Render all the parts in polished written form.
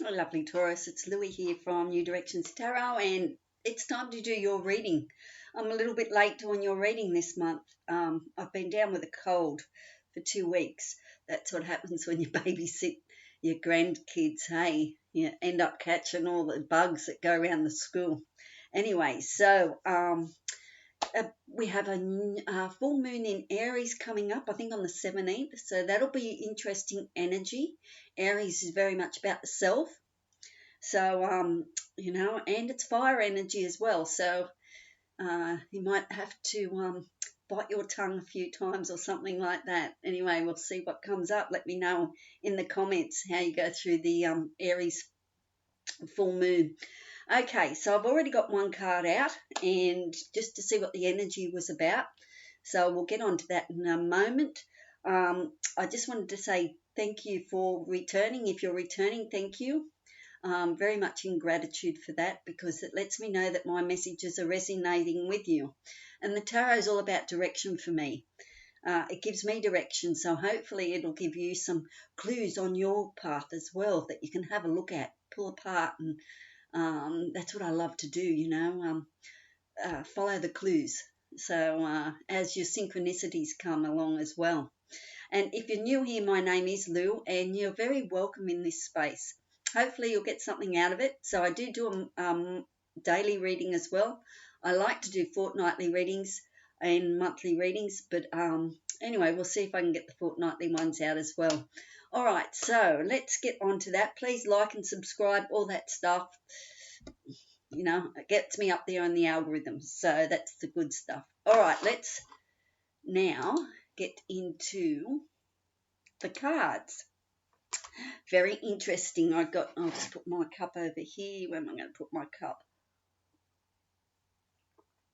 Hello, lovely Taurus. It's Louie here from New Directions Tarot, and it's time to do your reading. I'm a little bit late on your reading this month. I've been down with a cold for 2 weeks. That's what happens when you babysit your grandkids. Hey, you end up catching all the bugs that go around the school. Anyway, so we have a full moon in Aries coming up, I think on the 17th. So that'll be interesting energy. Aries is very much about the self. So, and it's fire energy as well. So you might have to bite your tongue a few times or something like that. Anyway, we'll see what comes up. Let me know in the comments how you go through the Aries full moon. Okay, so I've already got one card out, and just to see what the energy was about. So we'll get on to that in a moment. I just wanted to say thank you for returning. If you're returning, thank you. Very much in gratitude for that, because it lets me know that my messages are resonating with you. And the tarot is all about direction for me. It gives me direction, so hopefully it'll give you some clues on your path as well that you can have a look at, pull apart, and that's what I love to do, follow the clues. So as your synchronicities come along as well. And if you're new here, my name is Lou, and you're very welcome in this space. Hopefully you'll get something out of it. So I do a daily reading as well. I like to do fortnightly readings and monthly readings, but anyway, we'll see if I can get the fortnightly ones out as well. All right, so let's get on to that. Please like and subscribe, all that stuff. It gets me up there on the algorithm, so that's the good stuff. All right, let's now get into the cards. Very interesting. I'll just put my cup over here. Where am I going to put my cup?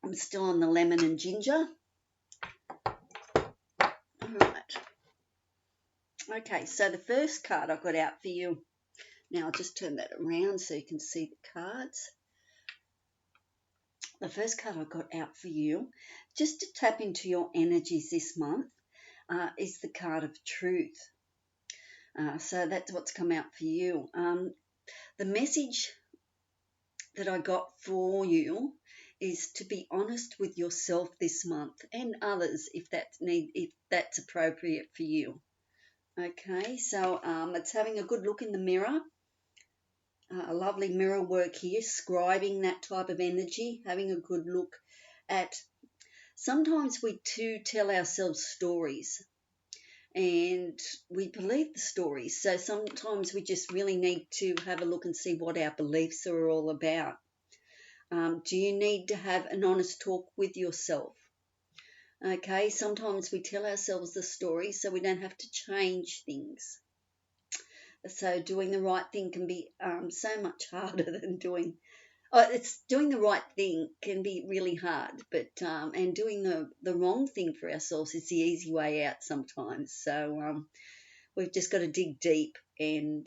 I'm still on the lemon and ginger. All right. Okay, so the first card I got out for you. Now I'll just turn that around so you can see the cards. The first card I got out for you, just to tap into your energies this month, is the card of truth. So that's what's come out for you. The message that I got for you is to be honest with yourself this month, and others if that's appropriate for you. Okay, so it's having a good look in the mirror. A lovely mirror work here, scribing that type of energy, having a good look at. Sometimes we too tell ourselves stories, and we believe the stories. So sometimes we just really need to have a look and see what our beliefs are all about. Do you need to have an honest talk with yourself? Okay, sometimes we tell ourselves the story so we don't have to change things. So doing the right thing can be so much harder than doing the right thing can be really hard, but and doing the wrong thing for ourselves is the easy way out sometimes. So we've just got to dig deep and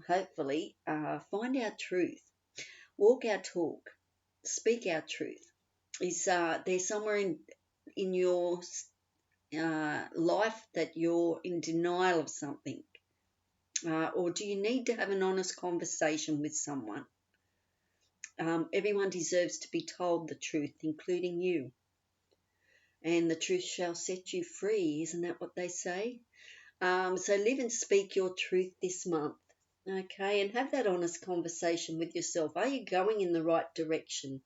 hopefully find our truth, walk our talk, speak our truth. Is there somewhere in your life that you're in denial of something? Or do you need to have an honest conversation with someone? Everyone deserves to be told the truth, including you. And the truth shall set you free. Isn't that what they say? So live and speak your truth this month. Okay, and have that honest conversation with yourself. Are you going in the right direction?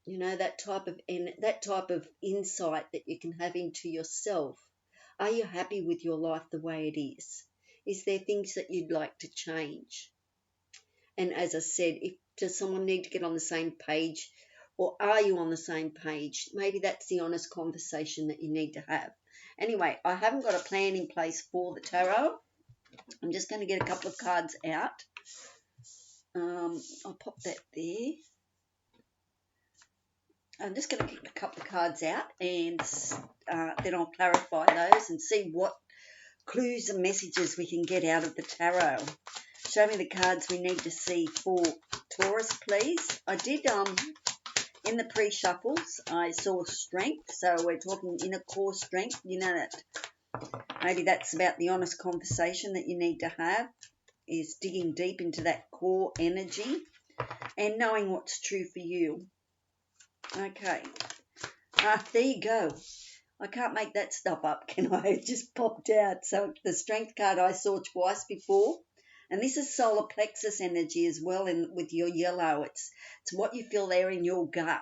That type of insight that you can have into yourself. Are you happy with your life the way it is? Is there things that you'd like to change? And as I said, does someone need to get on the same page, or are you on the same page? Maybe that's the honest conversation that you need to have. Anyway, I haven't got a plan in place for the tarot. I'm just going to get a couple of cards out. I'll pop that there. I'm just going to get a couple of cards out, and then I'll clarify those and see what clues and messages we can get out of the tarot. Show me the cards we need to see for Taurus, please. I did, in the pre-shuffles, I saw strength, so we're talking inner core strength. That maybe that's about the honest conversation that you need to have is digging deep into that core energy and knowing what's true for you. Okay. There you go. I can't make that stuff up, can I? It just popped out. So the strength card I saw twice before. And this is solar plexus energy as well, and with your yellow. It's what you feel there in your gut.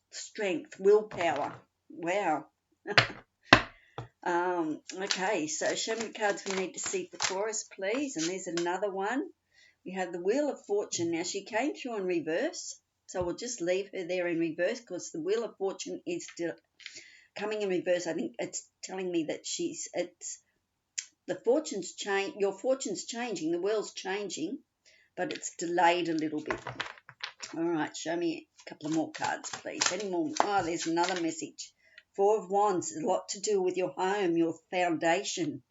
Strength, willpower. Wow. Okay, so show me the cards we need to see for Taurus, please. And there's another one. We have the Wheel of Fortune. Now, she came through in reverse, so we'll just leave her there in reverse because the Wheel of Fortune is still coming in reverse. I think it's telling me that the fortune's change. Your fortune's changing. The wheel's changing, but it's delayed a little bit. All right, show me a couple of more cards, please. Any more? Oh, there's another message. Four of Wands, a lot to do with your home, your foundation.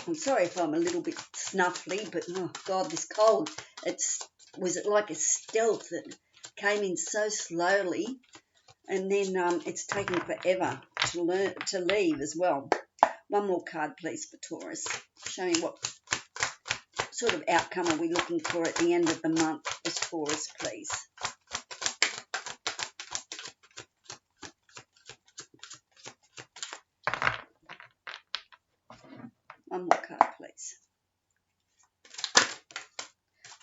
I'm sorry if I'm a little bit snuffly, but oh God, this cold, was it like a stealth that came in so slowly, and then it's taken forever to leave as well. One more card, please, for Taurus. Show me what sort of outcome are we looking for at the end of the month as Taurus, please. One more card, please.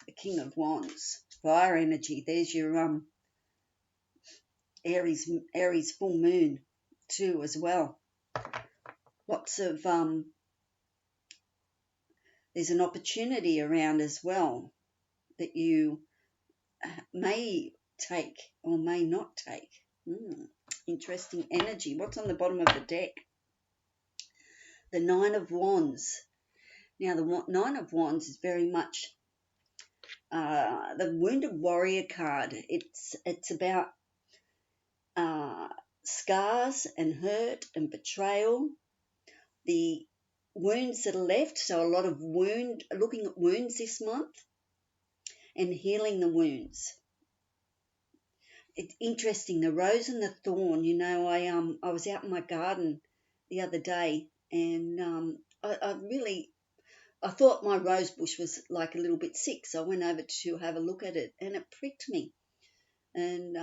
The King of Wands. Fire energy. There's your Aries full moon too as well. Lots of there's an opportunity around as well that you may take or may not take. Interesting energy. What's on the bottom of the deck? The Nine of Wands. Now, the Nine of Wands is very much the Wounded Warrior card. It's about scars and hurt and betrayal. The wounds that are left, so a lot of looking at wounds this month and healing the wounds. It's interesting, the rose and the thorn. You know, I was out in my garden the other day, and I thought my rose bush was like a little bit sick, so I went over to have a look at it, and it pricked me. And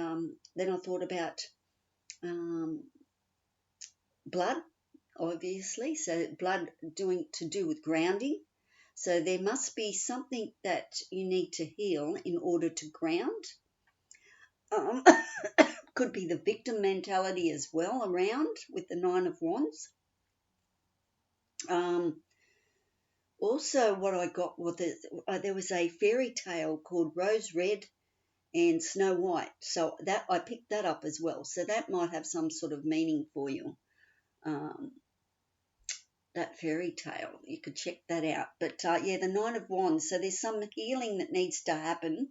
then I thought about blood, obviously, so blood to do with grounding. So there must be something that you need to heal in order to ground. Could be the victim mentality as well around with the Nine of Wands. Also, what I got was there was a fairy tale called Rose Red and Snow White. So that I picked that up as well. So that might have some sort of meaning for you. That fairy tale, you could check that out. But yeah, the Nine of Wands. So there's some healing that needs to happen,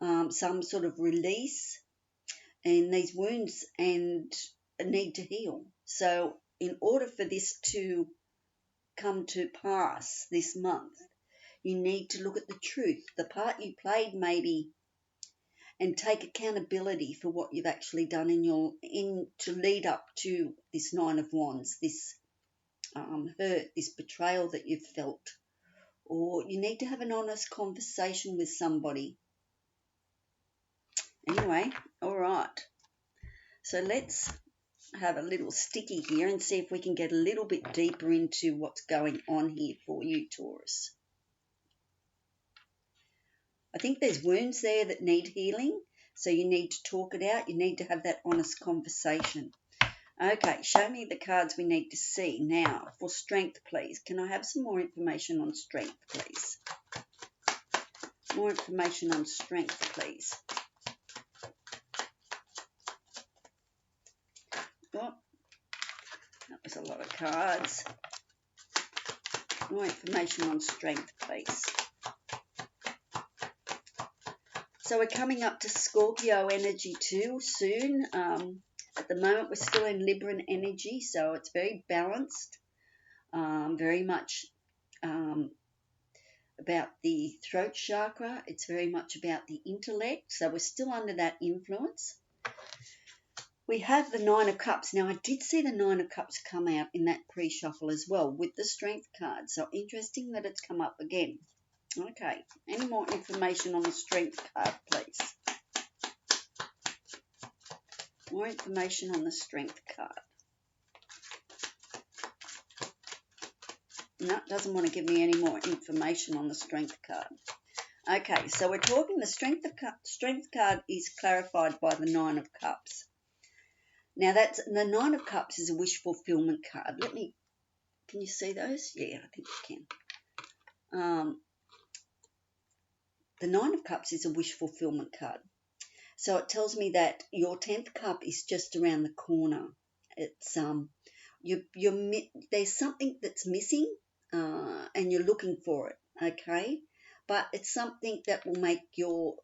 some sort of release, and these wounds and need to heal. So in order for this to come to pass this month, you need to look at the truth, the part you played maybe, and take accountability for what you've actually done to lead up to this Nine of Wands, this hurt, this betrayal that you've felt. Or you need to have an honest conversation with somebody. Anyway, all right. So let's have a little sticky here and see if we can get a little bit deeper into what's going on here for you, Taurus. I think there's wounds there that need healing, so you need to talk it out. You need to have that honest conversation. Okay, show me the cards we need to see now for strength, please. Can I have some more information on strength, please? More information on strength, please. Oh, that was a lot of cards. More information on strength, please. So we're coming up to Scorpio energy too soon. At the moment, we're still in Libran energy, so it's very balanced, very much about the throat chakra. It's very much about the intellect, so we're still under that influence. We have the Nine of Cups. Now, I did see the Nine of Cups come out in that pre-shuffle as well with the Strength card. So interesting that it's come up again. Okay, any more information on the Strength card, please? More information on the Strength card. No, it doesn't want to give me any more information on the Strength card. Okay, so we're talking the Strength card is clarified by the Nine of Cups. Now, that's the Nine of Cups is a wish fulfillment card. Can you see those? Yeah, I think you can. The Nine of Cups is a wish fulfillment card. So it tells me that your 10th cup is just around the corner. It's there's something that's missing, and you're looking for it, okay? But it's something that will make you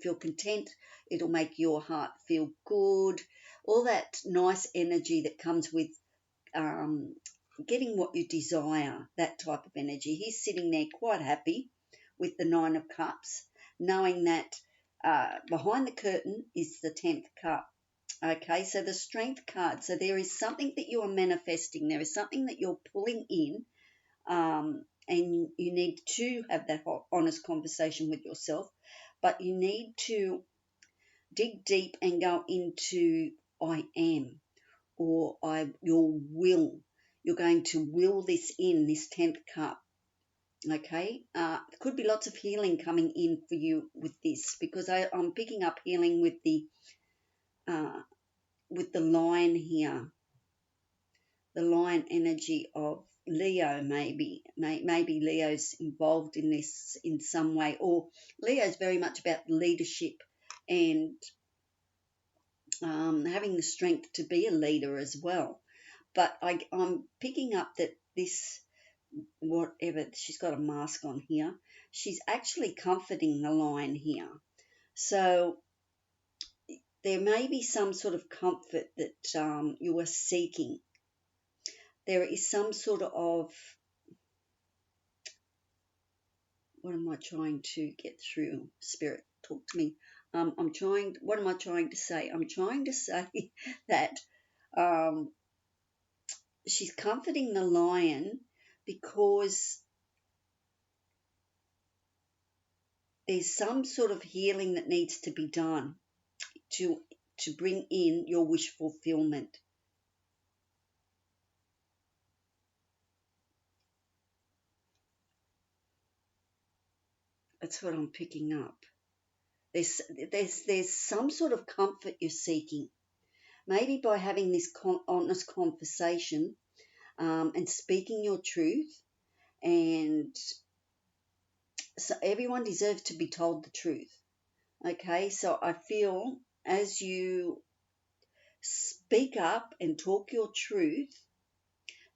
feel content. It'll make your heart feel good. All that nice energy that comes with getting what you desire, that type of energy. He's sitting there quite happy with the Nine of Cups, knowing that behind the curtain is the 10th cup. Okay, so the Strength card. So there is something that you are manifesting. There is something that you're pulling in, and you need to have that honest conversation with yourself. But you need to dig deep and go into I am, or your will. You're going to will this in, this 10th cup. Okay, there could be lots of healing coming in for you with this, because I'm picking up healing with the Lion here, the Lion energy of Leo. Maybe Leo's involved in this in some way, or Leo's very much about leadership and having the strength to be a leader as well. But I'm picking up that this, whatever, she's got a mask on here, she's actually comforting the lion here. So there may be some sort of comfort that you are seeking. There is some sort of, what am I trying to get through? Spirit, talk to me. What am I trying to say? I'm trying to say that she's comforting the lion because there's some sort of healing that needs to be done to bring in your wish fulfillment. That's what I'm picking up. There's some sort of comfort you're seeking, maybe by having this honest conversation and speaking your truth. And so everyone deserves to be told the truth. Okay, so I feel as you speak up and talk your truth,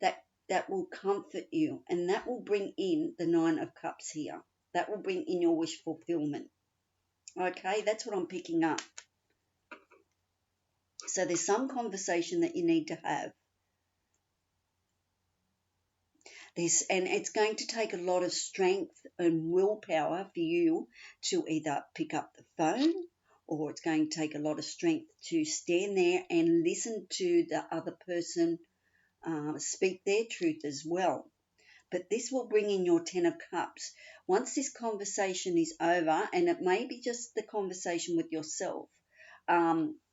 that will comfort you, and that will bring in the Nine of Cups here. That will bring in your wish fulfillment. Okay, that's what I'm picking up. So there's some conversation that you need to have. And it's going to take a lot of strength and willpower for you to either pick up the phone, or it's going to take a lot of strength to stand there and listen to the other person speak their truth as well. But this will bring in your 10 of Cups. Once this conversation is over, and it may be just the conversation with yourself,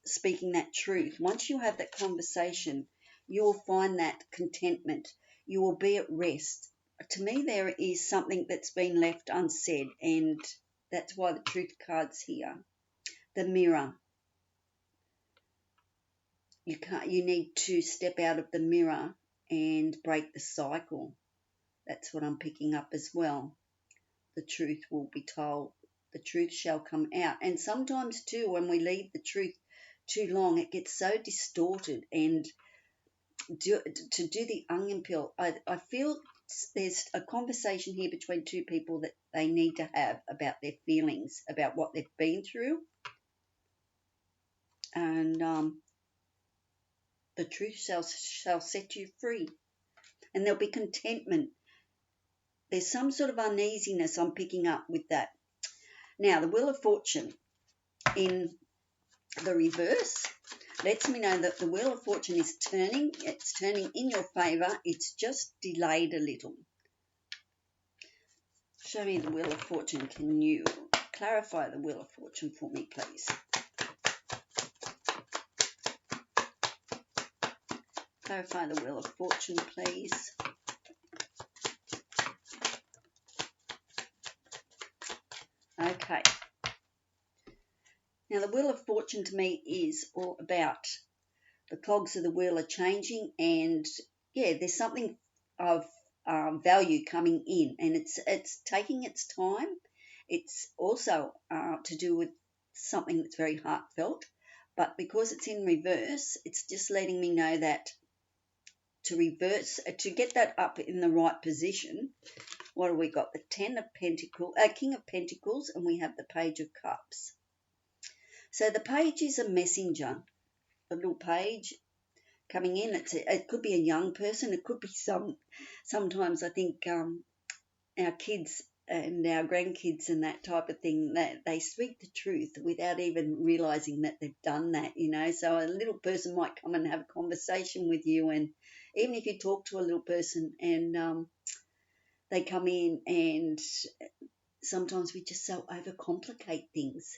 speaking that truth, once you have that conversation, you will find that contentment. You will be at rest. To me, there is something that's been left unsaid, and that's why the Truth card's here. The Mirror. You need to step out of the mirror and break the cycle. That's what I'm picking up as well. The truth will be told. The truth shall come out. And sometimes too, when we leave the truth too long, it gets so distorted. And to do the onion peel, I feel there's a conversation here between two people that they need to have about their feelings, about what they've been through. And the truth shall set you free. And there'll be contentment. There's some sort of uneasiness I'm picking up with that. Now, the Wheel of Fortune in the reverse. lets me know that the Wheel of Fortune is turning. It's turning in your favour. It's just delayed a little. Show me the Wheel of Fortune. Can you clarify the Wheel of Fortune for me, please? Clarify the Wheel of Fortune, please. Okay. Now, the Wheel of Fortune to me is all about the cogs of the wheel are changing, and yeah, there's something of value coming in, and it's taking its time. It's also to do with something that's very heartfelt, but because it's in reverse, it's just letting me know that to reverse, to get that up in the right position. What have we got? The King of Pentacles, and we have the Page of Cups. So the page is a messenger, a little page coming in. It could be a young person. It could be sometimes I think our kids and our grandkids and that type of thing, that they speak the truth without even realizing that they've done that, you know. So a little person might come and have a conversation with you, and even if you talk to a little person and they come in, and sometimes we just so overcomplicate things.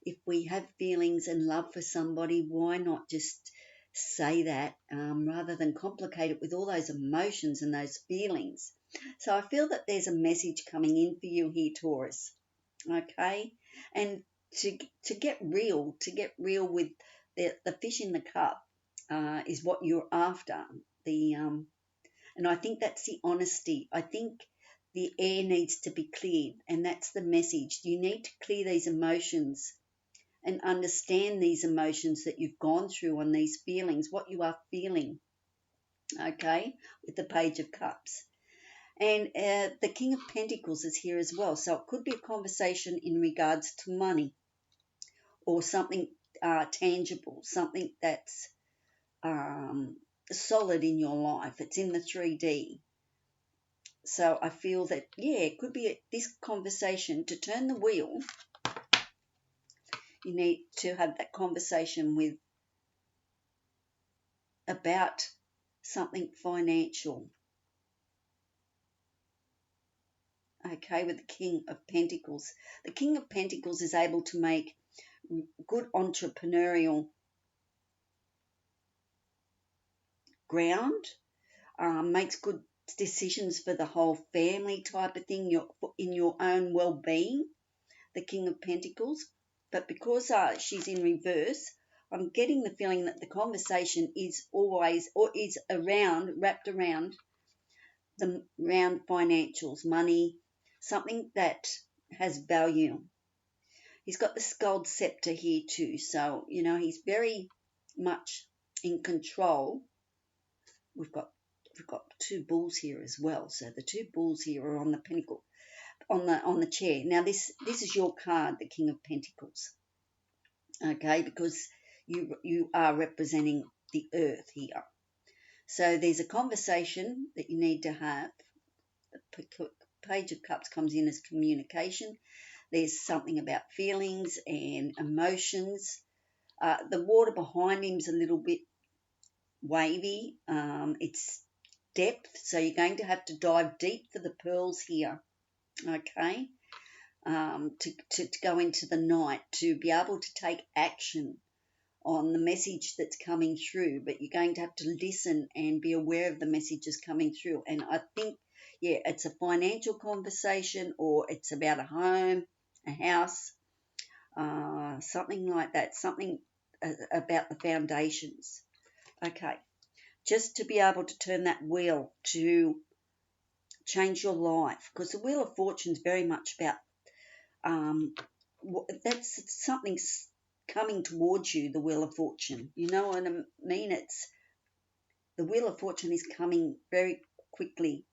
If we have feelings and love for somebody, why not just say that rather than complicate it with all those emotions and those feelings? So I feel that there's a message coming in for you here, Taurus. Okay, and to get real with the fish in the cup is what you're after. And I think that's the honesty. I think the air needs to be cleared, and that's the message. You need to clear these emotions and understand these emotions that you've gone through and these feelings, what you are feeling, okay, with the Page of Cups. And the King of Pentacles is here as well. So it could be a conversation in regards to money or something tangible, something that's solid in your life. It's in the 3D. So I feel that, yeah, it could be this conversation. To turn the wheel, you need to have that conversation about something financial. Okay, with the King of Pentacles. The King of Pentacles is able to make good entrepreneurial ground, makes good decisions for the whole family type of thing, in your own well-being, the King of Pentacles. But because she's in reverse, I'm getting the feeling that the conversation is always, or is wrapped around financials, money, something that has value. He's got the gold scepter here too, so, you know, he's very much in control. We've got two bulls here as well. So the two bulls here are on the pinnacle, on the chair. Now this is your card, the King of Pentacles. Okay, because you are representing the earth here. So there's a conversation that you need to have. The Page of Cups comes in as communication. There's something about feelings and emotions. The water behind him's a little bit wavy. It's depth, so you're going to have to dive deep for the pearls here, okay, to go into the night, to be able to take action on the message that's coming through. But you're going to have to listen and be aware of the messages coming through. And I think, yeah, it's a financial conversation, or it's about a home, a house, something like that, something about the foundations. Okay, just to be able to turn that wheel to change your life, because the Wheel of Fortune is very much about that's something coming towards you, the Wheel of Fortune. You know what I mean? It's the Wheel of Fortune is coming very quickly,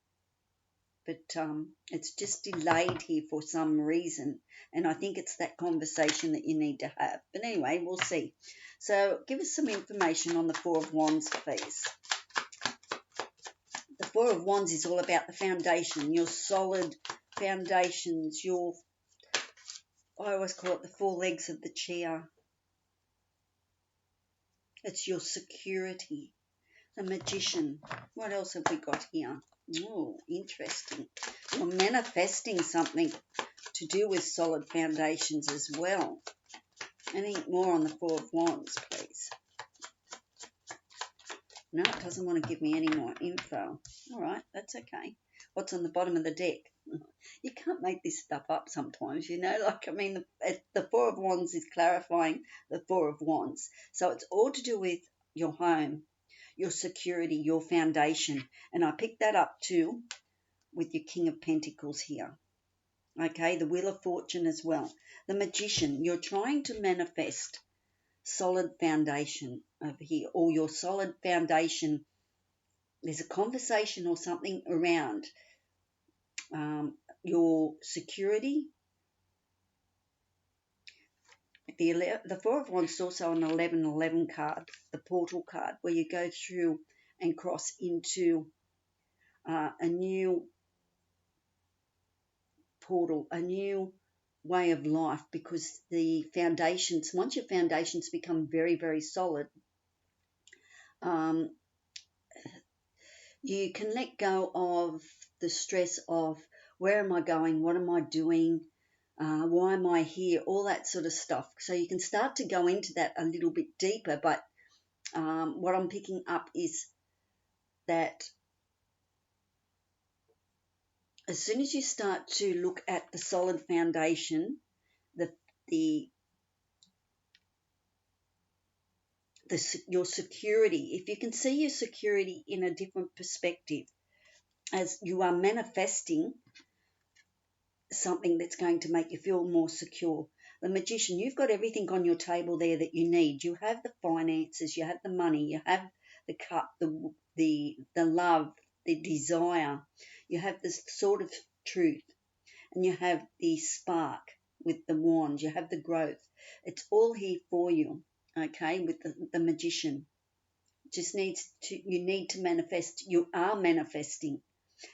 but it's just delayed here for some reason, and I think it's that conversation that you need to have. But anyway, we'll see. So give us some information on the Four of Wands, please. The Four of Wands is all about the foundation, your solid foundations, I always call it the four legs of the chair. It's your security. The Magician. What else have we got here? Oh, interesting. You're manifesting something to do with solid foundations as well. Anything more on the Four of Wands, please? No, it doesn't want to give me any more info. All right, that's okay. What's on the bottom of the deck? You can't make this stuff up sometimes, you know. Like, I mean, the Four of Wands is clarifying the Four of Wands. So it's all to do with your home, your security, your foundation. And I picked that up too with your King of Pentacles here. Okay, the Wheel of Fortune as well. The Magician, you're trying to manifest solid foundation over here, or your solid foundation. There's a conversation or something around your security. The Four of Wands is also an 1111 card, the portal card, where you go through and cross into a new portal, a new way of life, because the foundations, once your foundations become very, very solid, you can let go of the stress of where am I going, what am I doing, why am I here, all that sort of stuff. So you can start to go into that a little bit deeper, but what I'm picking up is that as soon as you start to look at the solid foundation, the your security, if you can see your security in a different perspective, as you are manifesting something that's going to make you feel more secure. The Magician, you've got everything on your table there that you need. You have the finances, you have the money, you have the cup, the love, the desire. You have this sort of truth, and you have the spark with the wand. You have the growth. It's all here for you, okay, with the Magician. Just needs to, you need to manifest. You are manifesting.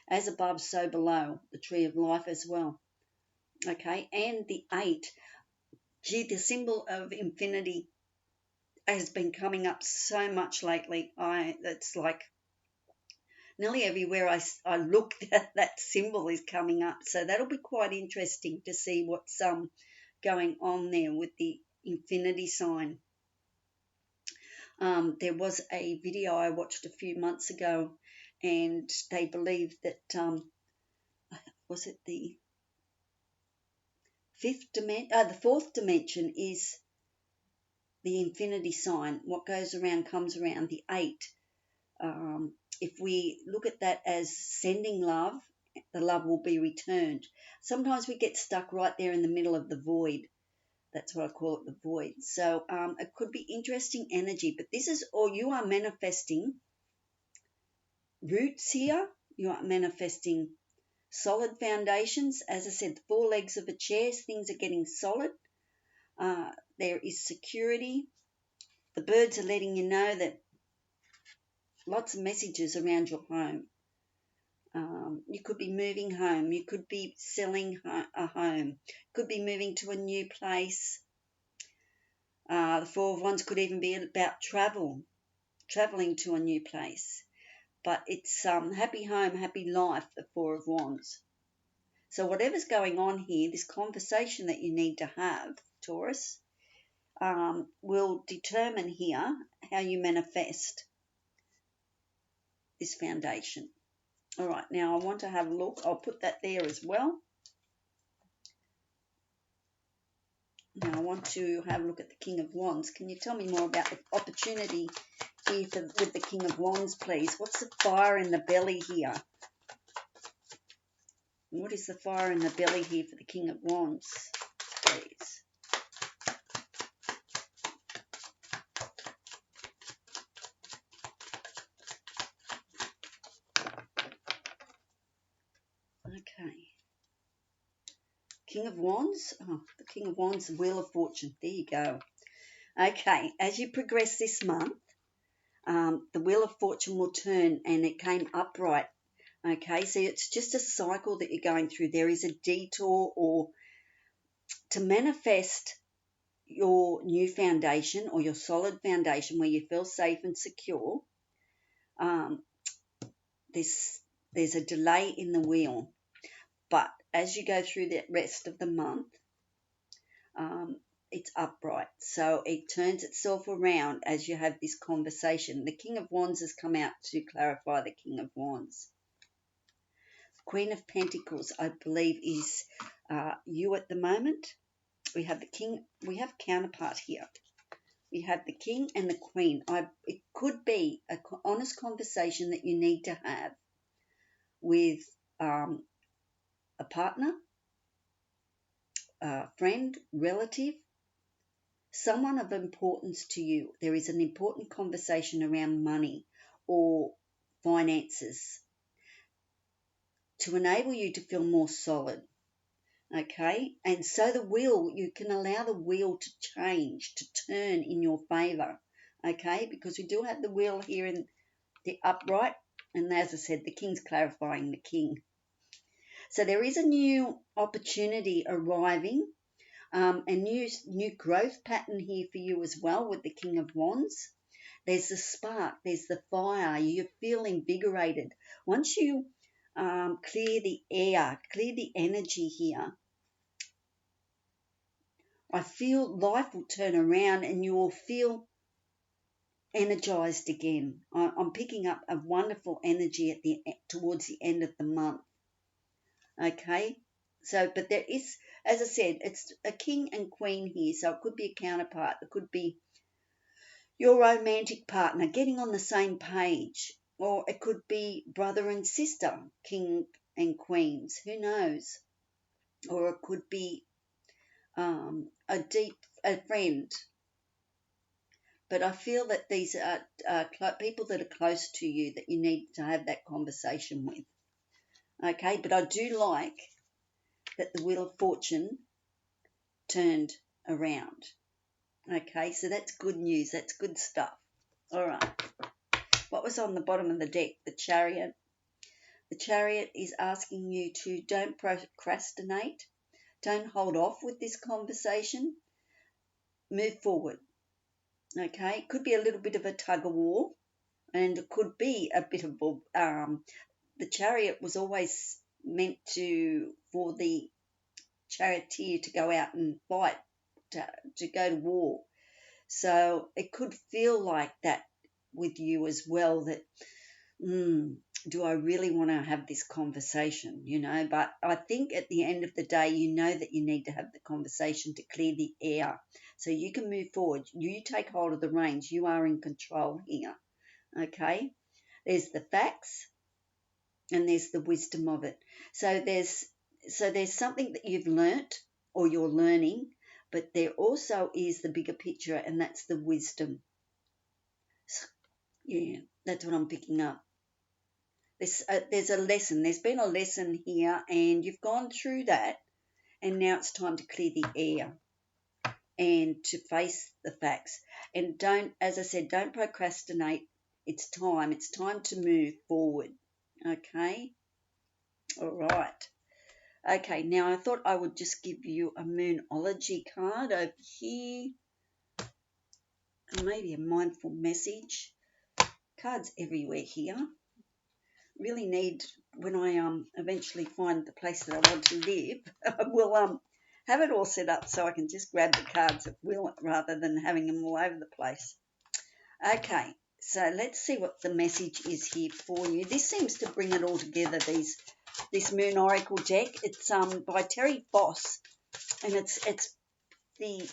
As above, so below. The Tree of Life as well. Okay, and the 8. Gee, the symbol of infinity has been coming up so much lately. It's like nearly everywhere I look, that symbol is coming up. So that'll be quite interesting to see what's going on there with the infinity sign. There was a video I watched a few months ago, and they believe that was it the the fourth dimension is the infinity sign. What goes around comes around. The 8. If we look at that as sending love, the love will be returned. Sometimes we get stuck right there in the middle of the void. That's what I call it, the void. So it could be interesting energy, but this is all you are manifesting. Roots here, you are manifesting solid foundations. As I said, the 4 legs of a chair, things are getting solid. There is security. The birds are letting you know that lots of messages around your home. You could be moving home. You could be selling a home. You could be moving to a new place. The 4 of Wands could even be about traveling to a new place. But it's happy home, happy life, the 4 of Wands. So whatever's going on here, this conversation that you need to have, Taurus, will determine here how you manifest this foundation. All right, now I want to have a look. I'll put that there as well. Now I want to have a look at the King of Wands. Can you tell me more about the opportunity here with the King of Wands, please? What's the fire in the belly here? What is the fire in the belly here for the King of Wands, please? Okay. King of Wands. Oh, the King of Wands, the Wheel of Fortune. There you go. Okay, as you progress this month, the Wheel of Fortune will turn, and it came upright. Okay, so it's just a cycle that you're going through. There is a detour, or to manifest your new foundation or your solid foundation where you feel safe and secure, um, there's a delay in the wheel. But as you go through the rest of the month, um, it's upright. So it turns itself around as you have this conversation. The King of Wands has come out to clarify the King of Wands. Queen of Pentacles, I believe, is you at the moment. We have the King. We have counterpart here. We have the King and the Queen. It could be an honest conversation that you need to have with a partner, a friend, relative, someone of importance to you. There is an important conversation around money or finances to enable you to feel more solid. Okay, and so the wheel, you can allow the wheel to change, to turn in your favor. Okay, because we do have the wheel here in the upright, and as I said, the King's clarifying the King. So there is a new opportunity arriving, a new growth pattern here for you as well with the King of Wands. There's the spark, there's the fire, you feel invigorated. Once you clear the air, clear the energy here, I feel life will turn around and you will feel energized again. I'm picking up a wonderful energy towards the end of the month. Okay, so but there is, as I said, it's a king and queen here, so it could be a counterpart, it could be your romantic partner getting on the same page, or it could be brother and sister, king and queens, who knows, or it could be a friend. But I feel that these are people that are close to you that you need to have that conversation with. Okay, but I do like that the Wheel of Fortune turned around. Okay, so that's good news. That's good stuff. All right. What was on the bottom of the deck? The Chariot. The Chariot is asking you to don't procrastinate. Don't hold off with this conversation. Move forward. Okay, it could be a little bit of a tug of war, and it could be a bit of the Chariot was always meant for the charioteer to go out and fight, to go to war. So it could feel like that with you as well, that do I really want to have this conversation, but I think at the end of the day, you know that you need to have the conversation to clear the air so you can move forward. You take hold of the reins. You are in control here. Okay, there's the facts and there's the wisdom of it. So there's something that you've learnt or you're learning, but there also is the bigger picture, and that's the wisdom. Yeah, that's what I'm picking up. There's a lesson. There's been a lesson here, and you've gone through that, and now it's time to clear the air and to face the facts. And don't, as I said, don't procrastinate. It's time. It's time to move forward. Okay? All right. Okay, now I thought I would just give you a Moonology card over here. And maybe a mindful message. Cards everywhere here. Really need, when I eventually find the place that I want to live, I will have it all set up so I can just grab the cards at will rather than having them all over the place. Okay, so let's see what the message is here for you. This seems to bring it all together, this Moon Oracle deck. It's by Terry Boss, and it's the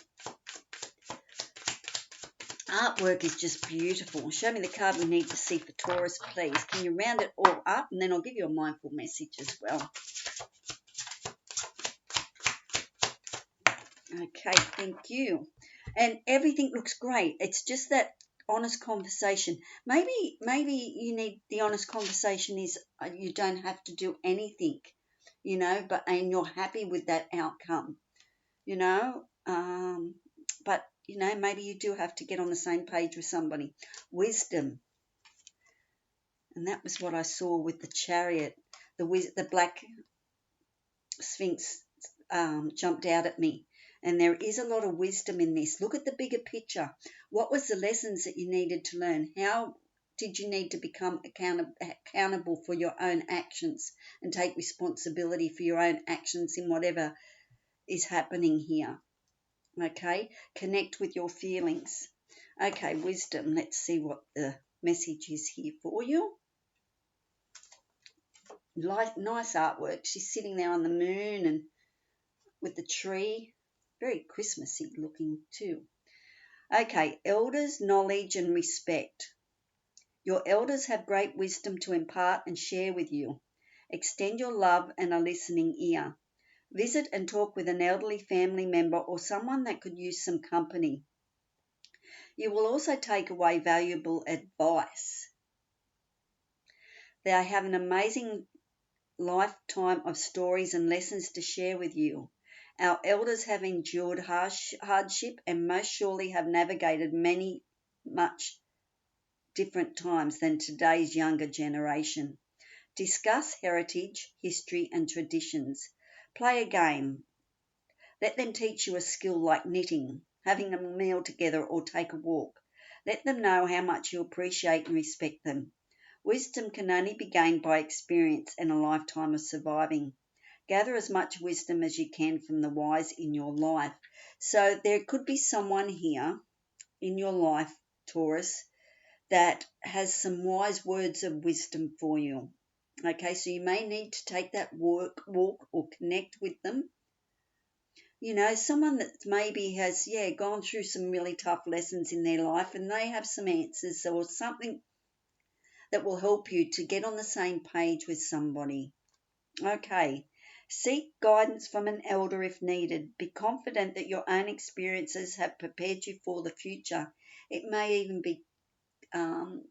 artwork is just beautiful. Show me the card we need to see for Taurus, please. Can you round it all up? And then I'll give you a mindful message as well. Okay, thank you. And everything looks great. It's just that honest conversation. Maybe you need the honest conversation is you don't have to do anything, and you're happy with that outcome, but maybe you do have to get on the same page with somebody. Wisdom. And that was what I saw with the Chariot. The black Sphinx jumped out at me. And there is a lot of wisdom in this. Look at the bigger picture. What was the lessons that you needed to learn? How did you need to become accountable for your own actions and take responsibility for your own actions in whatever is happening here? Okay, connect with your feelings. Okay, wisdom. Let's see what the message is here for you. Nice artwork. She's sitting there on the moon and with the tree. Very Christmassy looking too. Okay, elders, knowledge and respect. Your elders have great wisdom to impart and share with you. Extend your love and a listening ear. Visit and talk with an elderly family member or someone that could use some company. You will also take away valuable advice. They have an amazing lifetime of stories and lessons to share with you. Our elders have endured hardship and most surely have navigated much different times than today's younger generation. Discuss heritage, history, and traditions. Play a game. Let them teach you a skill like knitting, having a meal together, or take a walk. Let them know how much you appreciate and respect them. Wisdom can only be gained by experience and a lifetime of surviving. Gather as much wisdom as you can from the wise in your life. So there could be someone here in your life, Taurus, that has some wise words of wisdom for you. Okay, so you may need to take that walk or connect with them. You know, someone that maybe has, gone through some really tough lessons in their life and they have some answers or something that will help you to get on the same page with somebody. Okay, seek guidance from an elder if needed. Be confident that your own experiences have prepared you for the future. It may even be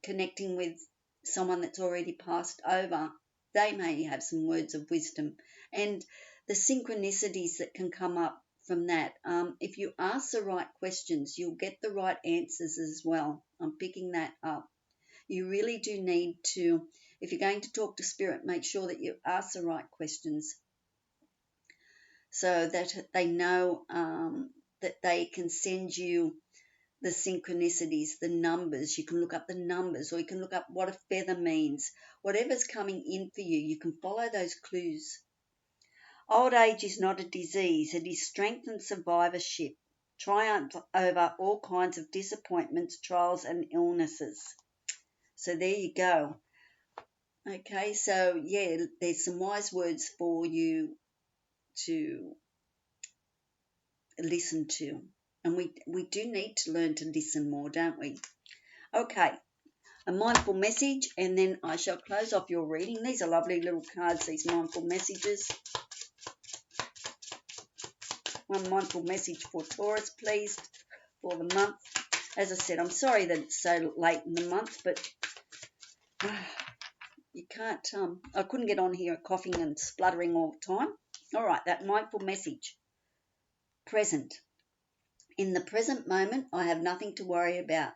connecting with someone that's already passed over. They may have some words of wisdom. And the synchronicities that can come up from that. If you ask the right questions, you'll get the right answers as well. I'm picking that up. You really do need to, if you're going to talk to spirit, make sure that you ask the right questions so that they know that they can send you the synchronicities, the numbers. You can look up the numbers or you can look up what a feather means. Whatever's coming in for you, you can follow those clues. Old age is not a disease. It is strength and survivorship. Triumph over all kinds of disappointments, trials and illnesses. So there you go. Okay, so there's some wise words for you to listen to. And we do need to learn to listen more, don't we? Okay, a mindful message, and then I shall close off your reading. These are lovely little cards, these mindful messages. One mindful message for Taurus, please, for the month. As I said, I'm sorry that it's so late in the month, but you can't, I couldn't get on here coughing and spluttering all the time. All right, that mindful message. Present. In the present moment, I have nothing to worry about.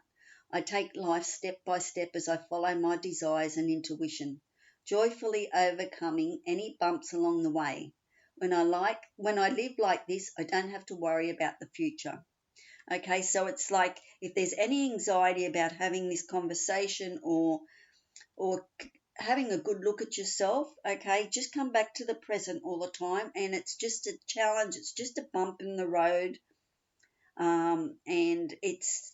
I take life step by step as I follow my desires and intuition, joyfully overcoming any bumps along the way. When I live like this, I don't have to worry about the future. Okay, so it's like if there's any anxiety about having this conversation or having a good look at yourself, okay, just come back to the present all the time, and it's just a challenge, it's just a bump in the road, and it's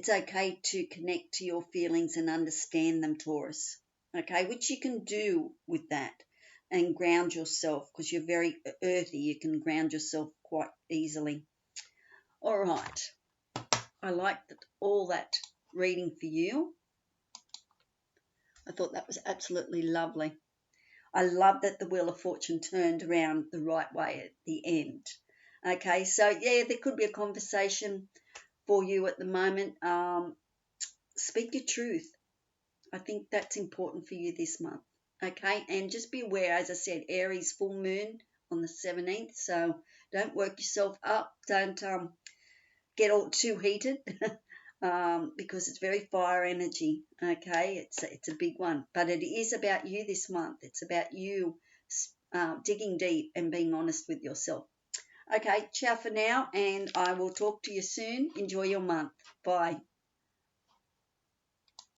okay to connect to your feelings and understand them, Taurus, okay, which you can do with that and ground yourself because you're very earthy. You can ground yourself quite easily. All right, I liked all that reading for you. I thought that was absolutely lovely. I love that the Wheel of Fortune turned around the right way at the end. Okay, so there could be a conversation for you at the moment. Speak your truth. I think that's important for you this month. Okay, and just be aware, as I said, Aries full moon on the 17th, so don't work yourself up. Don't get all too heated because it's very fire energy. Okay, it's a big one, but it is about you this month. It's about you digging deep and being honest with yourself. Okay, ciao for now, and I will talk to you soon. Enjoy your month. Bye.